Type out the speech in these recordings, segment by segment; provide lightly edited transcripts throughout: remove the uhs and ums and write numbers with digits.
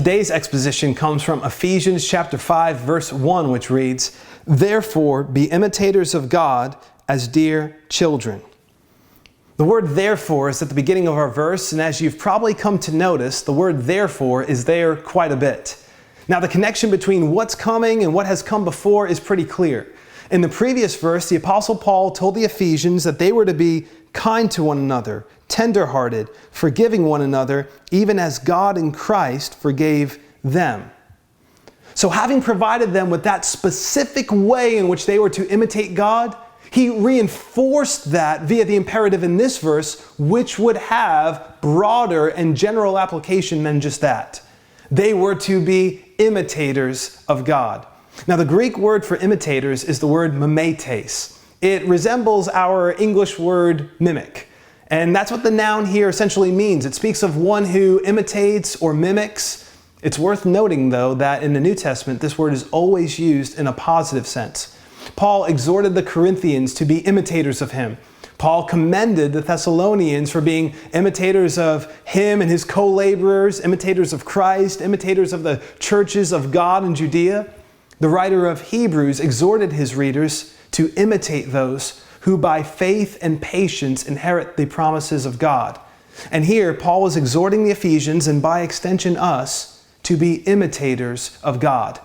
Today's exposition comes from Ephesians chapter 5, verse 1, which reads, "Therefore be imitators of God as dear children." The word therefore is at the beginning of our verse, and as you've probably come to notice, the word therefore is there quite a bit. Now, the connection between what's coming and what has come before is pretty clear. In the previous verse, the Apostle Paul told the Ephesians that they were to be kind to one another, tender-hearted, forgiving one another, even as God in Christ forgave them. So having provided them with that specific way in which they were to imitate God, he reinforced that via the imperative in this verse, which would have broader and general application than just that. They were to be imitators of God. Now, the Greek word for imitators is the word mimetes. It resembles our English word mimic. And that's what the noun here essentially means. It speaks of one who imitates or mimics. It's worth noting, though, that in the New Testament, this word is always used in a positive sense. Paul exhorted the Corinthians to be imitators of him. Paul commended the Thessalonians for being imitators of him and his co-laborers, imitators of Christ, imitators of the churches of God in Judea. The writer of Hebrews exhorted his readers to imitate those who by faith and patience inherit the promises of God. And here, Paul was exhorting the Ephesians, and by extension us, to be imitators of God.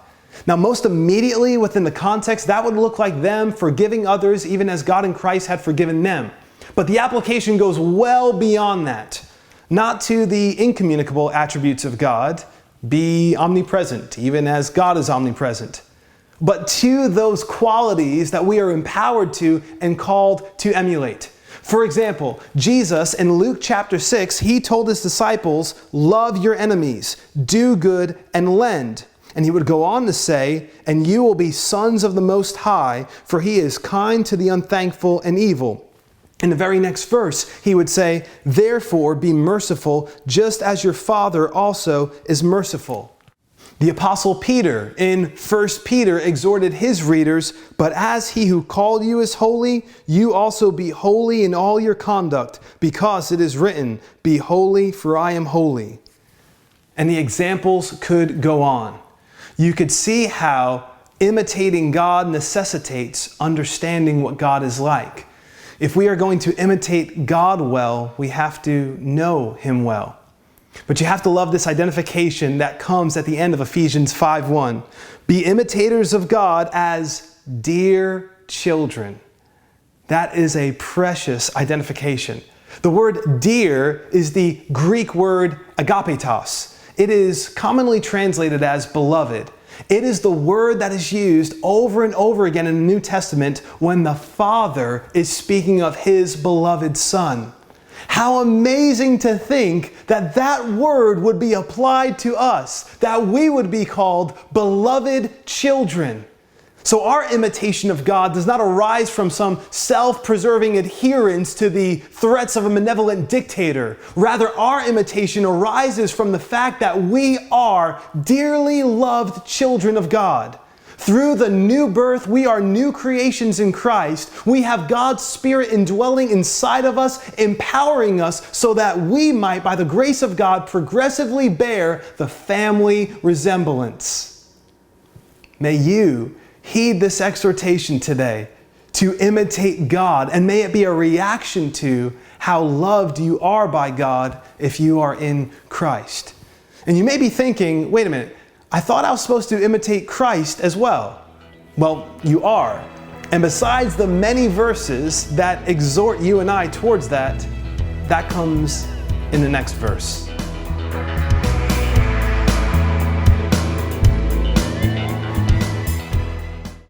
Now, most immediately within the context, that would look like them forgiving others even as God in Christ had forgiven them. But the application goes well beyond that. Not to the incommunicable attributes of God, be omnipresent, even as God is omnipresent, but to those qualities that we are empowered to and called to emulate. For example, Jesus in Luke chapter 6, he told his disciples, "Love your enemies, do good, and lend." And he would go on to say, "And you will be sons of the Most High, for he is kind to the unthankful and evil." In the very next verse, he would say, "Therefore be merciful, just as your Father also is merciful." The Apostle Peter in 1 Peter exhorted his readers, "But as he who called you is holy, you also be holy in all your conduct, because it is written, 'Be holy, for I am holy.'" And the examples could go on. You could see how imitating God necessitates understanding what God is like. If we are going to imitate God well, we have to know him well. But you have to love this identification that comes at the end of Ephesians 5:1. Be imitators of God as dear children. That is a precious identification. The word dear is the Greek word agapetos. It is commonly translated as beloved. It is the word that is used over and over again in the New Testament when the Father is speaking of his beloved Son. How amazing to think that that word would be applied to us, that we would be called beloved children. So our imitation of God does not arise from some self-preserving adherence to the threats of a benevolent dictator. Rather, our imitation arises from the fact that we are dearly loved children of God. Through the new birth, we are new creations in Christ. We have God's Spirit indwelling inside of us, empowering us so that we might, by the grace of God, progressively bear the family resemblance. May you heed this exhortation today to imitate God, and may it be a reaction to how loved you are by God if you are in Christ. And you may be thinking, wait a minute, I thought I was supposed to imitate Christ as well. Well, you are. And besides the many verses that exhort you and I towards that, that comes in the next verse.